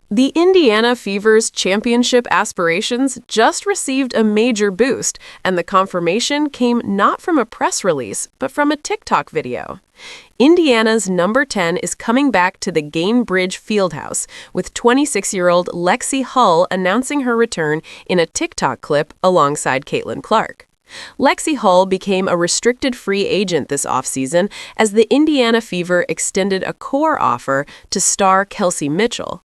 The Indiana Fever's championship aspirations just received a major boost, and the confirmation came not from a press release, but from a TikTok video. Indiana's number 10 is coming back to the Gainbridge Fieldhouse, with 26-year-old Lexie Hull announcing her return in a TikTok clip alongside Caitlin Clark. Lexie Hull became a restricted free agent this offseason as the Indiana Fever extended a core offer to star Kelsey Mitchell.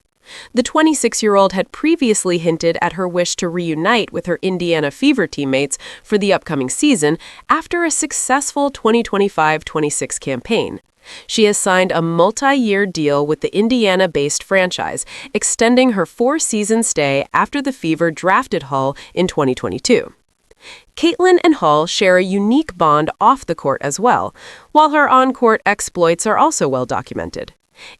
The 26-year-old had previously hinted at her wish to reunite with her Indiana Fever teammates for the upcoming season after a successful 2025-26 campaign. She has signed a multi-year deal with the Indiana-based franchise, extending her 4-season stay after the Fever drafted Hull in 2022. Caitlin and Hull share a unique bond off the court as well, while her on-court exploits are also well documented.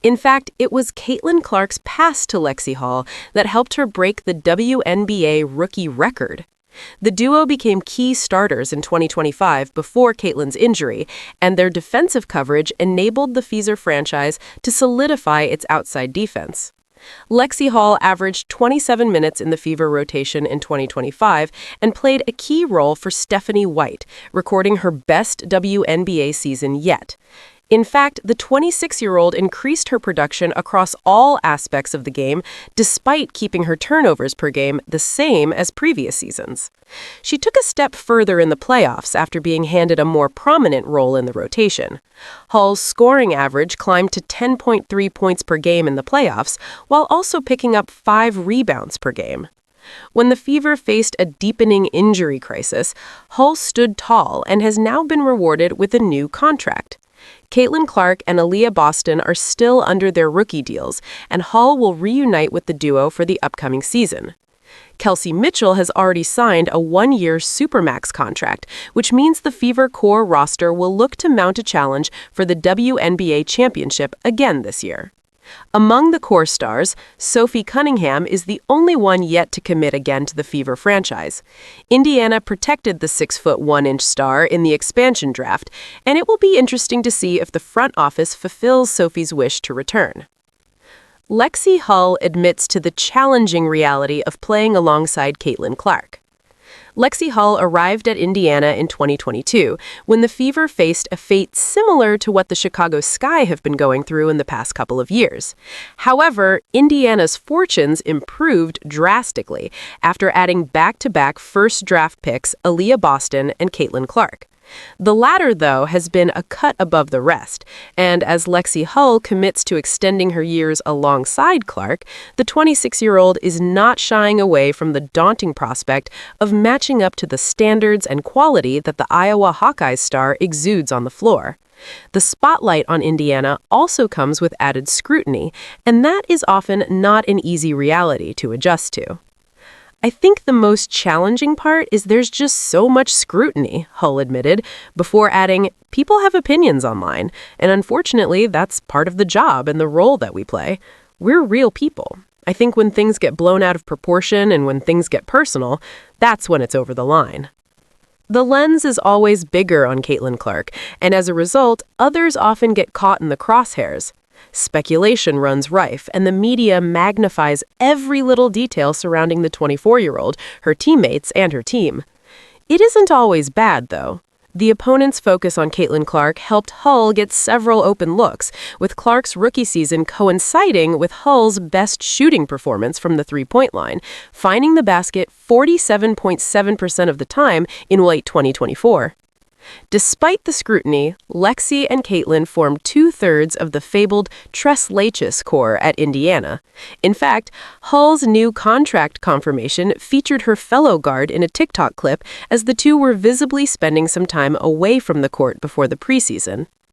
In fact, it was Caitlin Clark's pass to Lexie Hull that helped her break the WNBA rookie record. The duo became key starters in 2025 before Caitlin's injury, and their defensive coverage enabled the Fever franchise to solidify its outside defense. Lexie Hull averaged 27 minutes in the Fever rotation in 2025 and played a key role for Stephanie White, recording her best WNBA season yet. In fact, the 26-year-old increased her production across all aspects of the game, despite keeping her turnovers per game the same as previous seasons. She took a step further in the playoffs after being handed a more prominent role in the rotation. Hull's scoring average climbed to 10.3 points per game in the playoffs, while also picking up 5 rebounds per game. When the Fever faced a deepening injury crisis, Hull stood tall and has now been rewarded with a new contract. Caitlin Clark and Aaliyah Boston are still under their rookie deals, and Hull will reunite with the duo for the upcoming season. Kelsey Mitchell has already signed a 1-year Supermax contract, which means the Fever core roster will look to mount a challenge for the WNBA championship again this year. Among the core stars, Sophie Cunningham is the only one yet to commit again to the Fever franchise. Indiana protected the 6'1" star in the expansion draft, and it will be interesting to see if the front office fulfills Sophie's wish to return. Lexie Hull admits to the challenging reality of playing alongside Caitlin Clark. Lexie Hull arrived at Indiana in 2022, when the Fever faced a fate similar to what the Chicago Sky have been going through in the past couple of years. However, Indiana's fortunes improved drastically after adding back-to-back first-draft picks Aaliyah Boston and Caitlin Clark. The latter, though, has been a cut above the rest, and as Lexie Hull commits to extending her years alongside Clark, the 26-year-old is not shying away from the daunting prospect of matching up to the standards and quality that the Iowa Hawkeyes star exudes on the floor. The spotlight on Indiana also comes with added scrutiny, and that is often not an easy reality to adjust to. I think the most challenging part is there's just so much scrutiny, Hull admitted, before adding, people have opinions online, and unfortunately, that's part of the job and the role that we play. We're real people. I think when things get blown out of proportion and when things get personal, that's when it's over the line. The lens is always bigger on Caitlin Clark, and as a result, others often get caught in the crosshairs. Speculation runs rife, and the media magnifies every little detail surrounding the 24-year-old, her teammates, and her team. It isn't always bad, though. The opponent's focus on Caitlin Clark helped Hull get several open looks, with Clark's rookie season coinciding with Hull's best shooting performance from the three-point line, finding the basket 47.7% of the time in late 2024. Despite the scrutiny, Lexie and Caitlin formed 2/3 of the fabled Tres Leches core at Indiana. In fact, Hull's new contract confirmation featured her fellow guard in a TikTok clip as the two were visibly spending some time away from the court before the preseason.